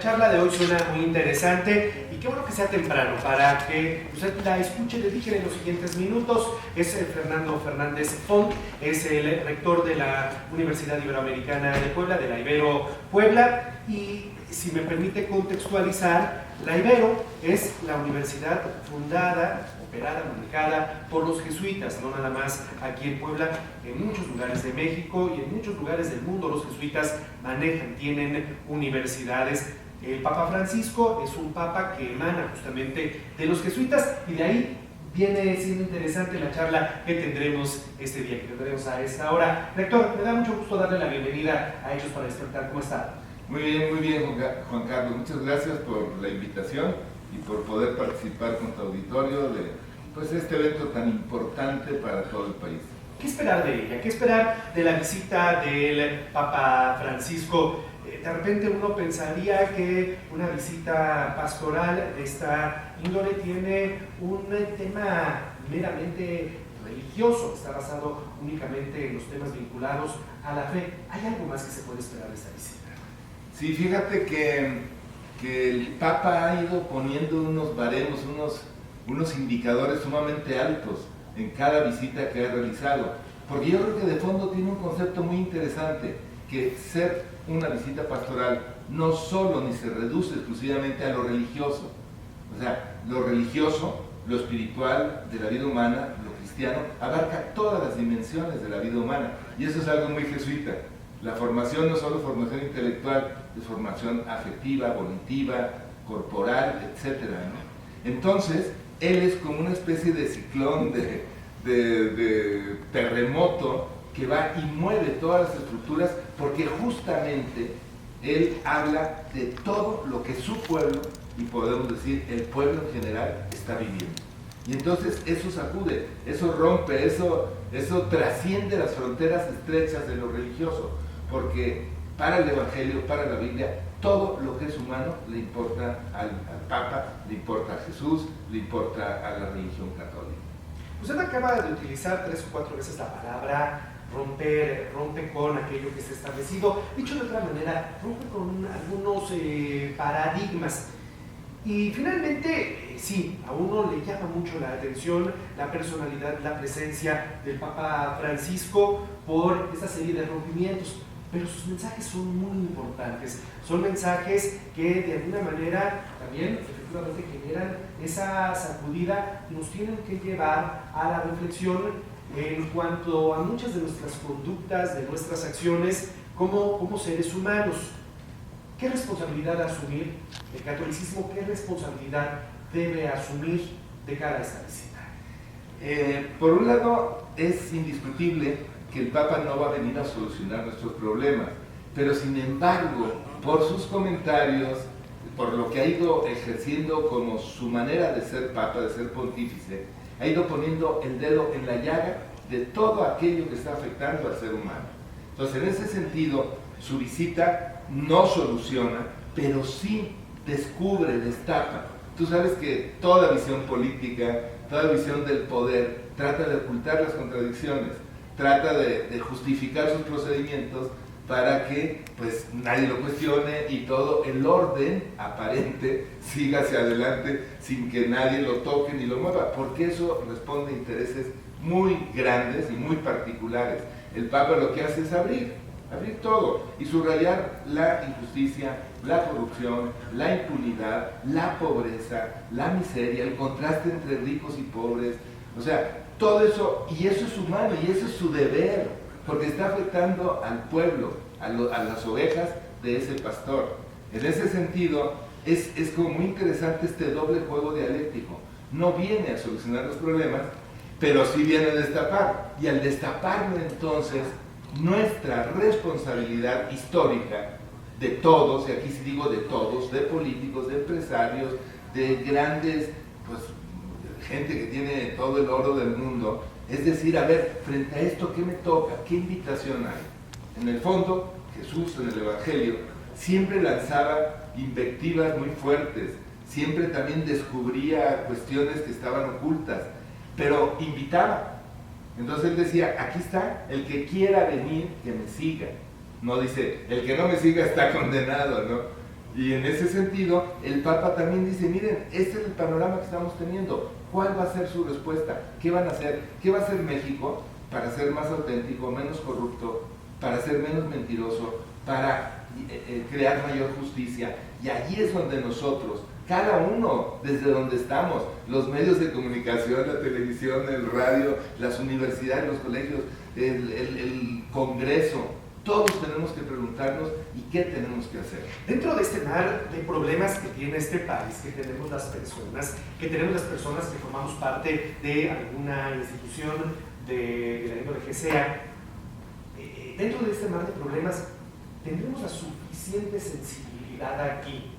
charla de hoy suena muy interesante y qué bueno que sea temprano para que usted la escuche y dedique en los siguientes minutos. Es Fernando Fernández Font, es el rector de la Universidad Iberoamericana de Puebla, de la Ibero Puebla, y si me permite contextualizar, la Ibero es la universidad fundada, operada, manejada por los jesuitas, no nada más aquí en Puebla, en muchos lugares de México y en muchos lugares del mundo los jesuitas manejan, tienen universidades. El Papa Francisco es un papa que emana justamente de los jesuitas y de ahí viene siendo interesante la charla que tendremos este día, que tendremos a esta hora. Rector, me da mucho gusto darle la bienvenida a Hechos para Despertar. ¿Cómo está? Muy bien, Juan Carlos. Muchas gracias por la invitación y por poder participar con tu auditorio de este evento tan importante para todo el país. ¿Qué esperar de ella? ¿Qué esperar de la visita del Papa Francisco? De repente uno pensaría que una visita pastoral de esta índole tiene un tema meramente religioso, está basado únicamente en los temas vinculados a la fe. ¿Hay algo más que se puede esperar de esta visita? Sí, fíjate que el Papa ha ido poniendo unos baremos, unos indicadores sumamente altos en cada visita que ha realizado, porque yo creo que de fondo tiene un concepto muy interesante, que ser una visita pastoral no solo ni se reduce exclusivamente a lo religioso, o sea, lo religioso, lo espiritual de la vida humana, lo cristiano, abarca todas las dimensiones de la vida humana, y eso es algo muy jesuita. La formación no es solo formación intelectual, es formación afectiva, volitiva, corporal, etc., ¿no? Entonces, él es como una especie de ciclón, de terremoto que va y mueve todas las estructuras, porque justamente él habla de todo lo que su pueblo, y podemos decir el pueblo en general, está viviendo. Y entonces eso sacude, eso rompe, eso trasciende las fronteras estrechas de lo religioso, porque para el Evangelio, para la Biblia, todo lo que es humano le importa al Papa, le importa a Jesús, le importa a la religión católica. Usted acaba de utilizar 3 o 4 veces la palabra rompe con aquello que está establecido. Dicho de otra manera, rompe con algunos paradigmas. Y finalmente, sí, a uno le llama mucho la atención la personalidad, la presencia del Papa Francisco por esta serie de rompimientos. Pero sus mensajes son muy importantes, son mensajes que de alguna manera también efectivamente generan esa sacudida y nos tienen que llevar a la reflexión en cuanto a muchas de nuestras conductas, de nuestras acciones como seres humanos. ¿Qué responsabilidad asumir el catolicismo? ¿Qué responsabilidad debe asumir de cara a esta visita? Por un lado, es indiscutible que el Papa no va a venir a solucionar nuestros problemas, pero sin embargo, por sus comentarios, por lo que ha ido ejerciendo como su manera de ser Papa, de ser pontífice, ha ido poniendo el dedo en la llaga de todo aquello que está afectando al ser humano. Entonces, en ese sentido, su visita no soluciona, pero sí descubre, destapa. Tú sabes que toda visión política, toda visión del poder, trata de ocultar las contradicciones, trata de justificar sus procedimientos para que pues nadie lo cuestione y todo el orden aparente siga hacia adelante sin que nadie lo toque ni lo mueva, porque eso responde a intereses muy grandes y muy particulares. El Papa lo que hace es abrir todo y subrayar la injusticia, la corrupción, la impunidad, la pobreza, la miseria, el contraste entre ricos y pobres, o sea, todo eso, y eso es humano, y eso es su deber, porque está afectando al pueblo, a las ovejas de ese pastor. En ese sentido, es como muy interesante este doble juego dialéctico. No viene a solucionar los problemas, pero sí viene a destapar. Y al destaparlo entonces, nuestra responsabilidad histórica de todos, y aquí sí digo de todos, de políticos, de empresarios, de grandes, pues, gente que tiene todo el oro del mundo, es decir, a ver, frente a esto, ¿qué me toca? ¿Qué invitación hay? En el fondo, Jesús en el Evangelio siempre lanzaba invectivas muy fuertes, siempre también descubría cuestiones que estaban ocultas, pero invitaba. Entonces él decía, aquí está, el que quiera venir, que me siga. No dice, el que no me siga está condenado, ¿no? Y en ese sentido, el Papa también dice, miren, este es el panorama que estamos teniendo. ¿Cuál va a ser su respuesta? ¿Qué van a hacer? ¿Qué va a hacer México para ser más auténtico, menos corrupto, para ser menos mentiroso, para crear mayor justicia? Y allí es donde nosotros, cada uno, desde donde estamos, los medios de comunicación, la televisión, el radio, las universidades, los colegios, el Congreso, todos tenemos que preguntarnos ¿y qué tenemos que hacer? Dentro de este mar de problemas que tiene este país, que tenemos las personas que formamos parte de alguna institución de la índole que sea, dentro de este mar de problemas, ¿tendremos la suficiente sensibilidad aquí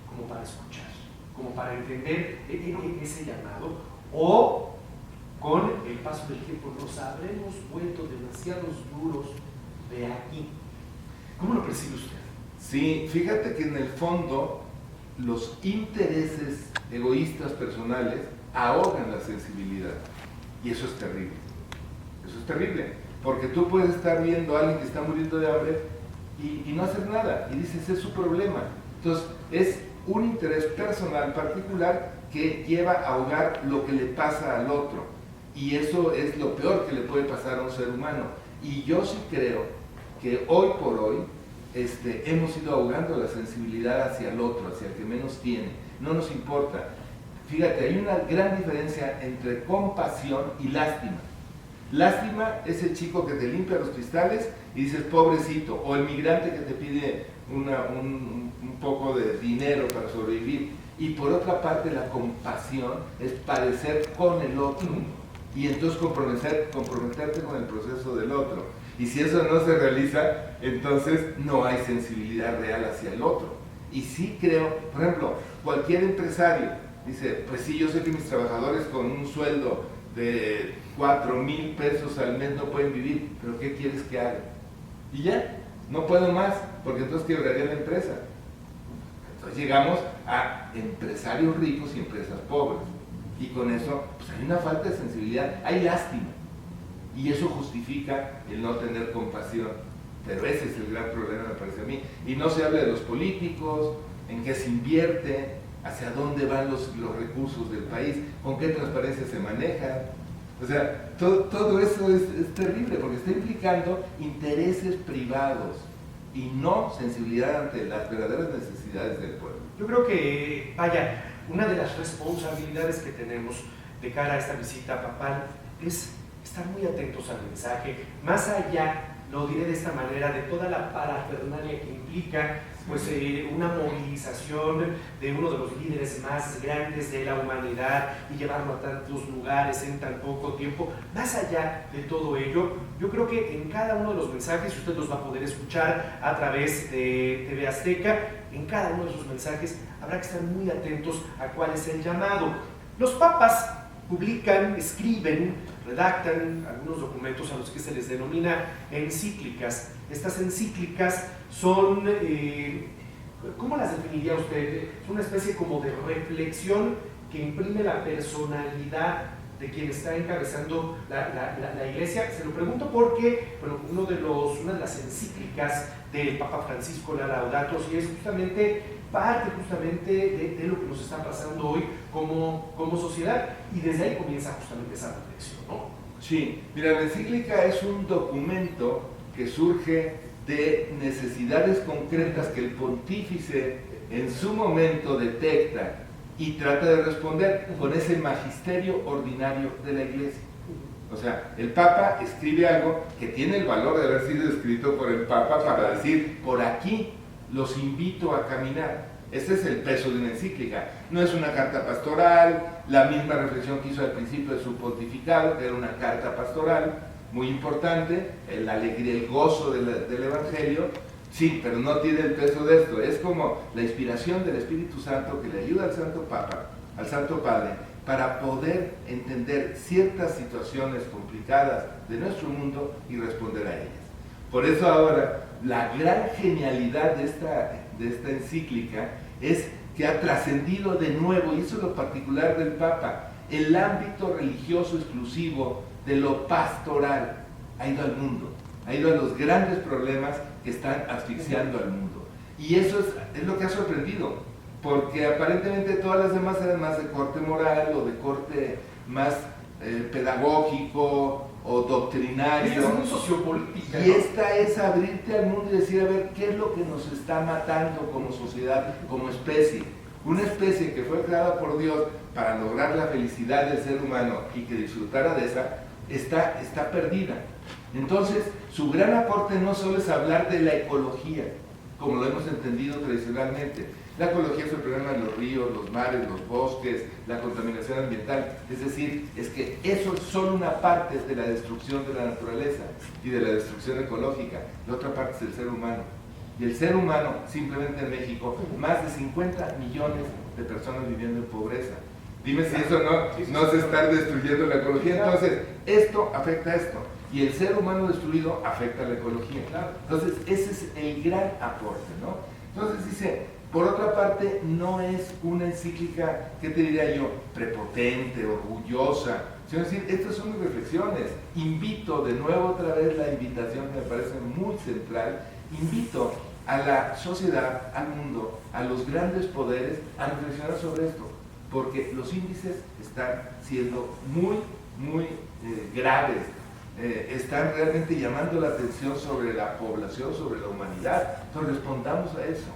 como para escuchar, como para entender ese llamado? ¿O con el paso del tiempo nos habremos vuelto demasiados duros de aquí? ¿Cómo lo percibe usted? Sí, fíjate que en el fondo los intereses egoístas personales ahogan la sensibilidad y eso es terrible. Eso es terrible, porque tú puedes estar viendo a alguien que está muriendo de hambre y no hacer nada y dices es su problema. Entonces es un interés personal particular que lleva a ahogar lo que le pasa al otro y eso es lo peor que le puede pasar a un ser humano. Y yo sí creo que hoy por hoy hemos ido ahogando la sensibilidad hacia el otro, hacia el que menos tiene. No nos importa. Fíjate, hay una gran diferencia entre compasión y lástima. Lástima es el chico que te limpia los cristales y dices pobrecito, o el migrante que te pide un poco de dinero para sobrevivir. Y por otra parte la compasión es padecer con el otro y entonces comprometerte con el proceso del otro. Y si eso no se realiza, entonces no hay sensibilidad real hacia el otro. Y sí creo, por ejemplo, cualquier empresario dice, pues sí, yo sé que mis trabajadores con un sueldo de 4,000 pesos al mes no pueden vivir, pero ¿qué quieres que haga? Y ya, no puedo más, porque entonces quebraría la empresa. Entonces llegamos a empresarios ricos y empresas pobres. Y con eso, pues hay una falta de sensibilidad, hay lástima. Y eso justifica el no tener compasión. Pero ese es el gran problema, me parece a mí. Y no se habla de los políticos, en qué se invierte, hacia dónde van los recursos del país, con qué transparencia se manejan. O sea, todo eso es terrible, porque está implicando intereses privados y no sensibilidad ante las verdaderas necesidades del pueblo. Yo creo que, vaya, una de las responsabilidades que tenemos de cara a esta visita papal es estar muy atentos al mensaje, más allá, lo diré de esta manera, de toda la parafernalia que implica pues, una movilización de uno de los líderes más grandes de la humanidad y llevarlo a tantos lugares en tan poco tiempo. Más allá de todo ello, yo creo que en cada uno de los mensajes, usted los va a poder escuchar a través de TV Azteca, en cada uno de esos mensajes habrá que estar muy atentos a cuál es el llamado. Los papas publican, escriben, redactan algunos documentos a los que se les denomina encíclicas. Estas encíclicas son, ¿cómo las definiría usted? Es una especie como de reflexión que imprime la personalidad de quien está encabezando la iglesia. Se lo pregunto porque, bueno, una de las encíclicas del Papa Francisco, la Laudato Si, es justamente parte de lo que nos está pasando hoy como sociedad, y desde ahí comienza justamente esa reflexión, ¿no? Sí, mira, la encíclica es un documento que surge de necesidades concretas que el pontífice en su momento detecta y trata de responder con ese magisterio ordinario de la iglesia. O sea, el Papa escribe algo que tiene el valor de haber sido escrito por el Papa para decir, por aquí los invito a caminar. Ese es el peso de una encíclica. No es una carta pastoral, la misma reflexión que hizo al principio de su pontificado, que era una carta pastoral, muy importante, la alegría, el gozo del Evangelio, sí, pero no tiene el peso de esto. Es como la inspiración del Espíritu Santo que le ayuda al Santo Papa, al Santo Padre, para poder entender ciertas situaciones complicadas de nuestro mundo y responder a ellas. Por eso ahora, la gran genialidad de esta encíclica es que ha trascendido de nuevo, y eso es lo particular del Papa, el ámbito religioso exclusivo de lo pastoral. Ha ido al mundo, ha ido a los grandes problemas que están asfixiando al mundo. Y eso es lo que ha sorprendido, porque aparentemente todas las demás eran más de corte moral o de corte más pedagógico o doctrinario. Esta es muy sociopolítica, y ¿no? esta es abrirte al mundo y decir, a ver, ¿qué es lo que nos está matando como sociedad, como especie? Una especie que fue creada por Dios para lograr la felicidad del ser humano y que disfrutara de esa, está perdida. Entonces, su gran aporte no solo es hablar de la ecología, como lo hemos entendido tradicionalmente. La ecología es el problema de los ríos, los mares, los bosques, la contaminación ambiental. Es decir, es que eso es solo una parte de la destrucción de la naturaleza y de la destrucción ecológica. La otra parte es el ser humano. Y el ser humano, simplemente en México, más de 50 millones de personas viviendo en pobreza. Dime si eso no se está destruyendo la ecología. Entonces, esto afecta a esto. Y el ser humano destruido afecta a la ecología. Entonces, ese es el gran aporte, ¿no? Entonces dice, por otra parte, no es una encíclica, ¿qué te diría yo? Prepotente, orgullosa, sino decir, estas son mis reflexiones. Invito de nuevo otra vez la invitación que me parece muy central, invito a la sociedad, al mundo, a los grandes poderes a reflexionar sobre esto, porque los índices están siendo muy graves, están realmente llamando la atención sobre la población, sobre la humanidad. Entonces respondamos a eso.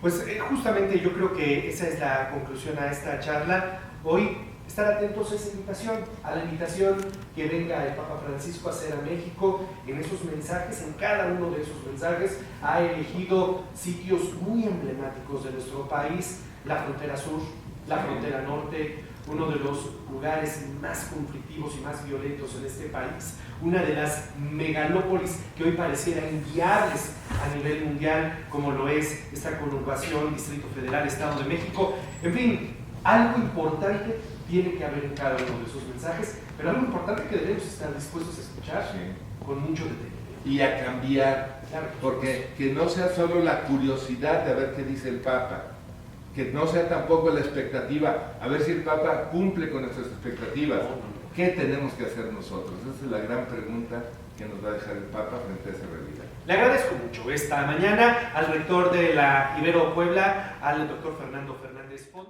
Pues justamente yo creo que esa es la conclusión a esta charla. Hoy estar atentos a esa invitación, a la invitación que venga el Papa Francisco a hacer a México. En esos mensajes, en cada uno de esos mensajes, ha elegido sitios muy emblemáticos de nuestro país: la frontera sur, la frontera norte, uno de los lugares más conflictivos y más violentos en este país, una de las megalópolis que hoy pareciera inviables a nivel mundial, como lo es esta conurbación Distrito Federal, Estado de México. En fin, algo importante tiene que haber en cada uno de esos mensajes, pero algo importante que debemos estar dispuestos a escuchar con mucho detenimiento. Y a cambiar, claro, porque que no sea solo la curiosidad de ver qué dice el Papa, que no sea tampoco la expectativa, a ver si el Papa cumple con nuestras expectativas. ¿Qué tenemos que hacer nosotros? Esa es la gran pregunta que nos va a dejar el Papa frente a esa realidad. Le agradezco mucho esta mañana al rector de la Ibero Puebla, al doctor Fernando Fernández Font.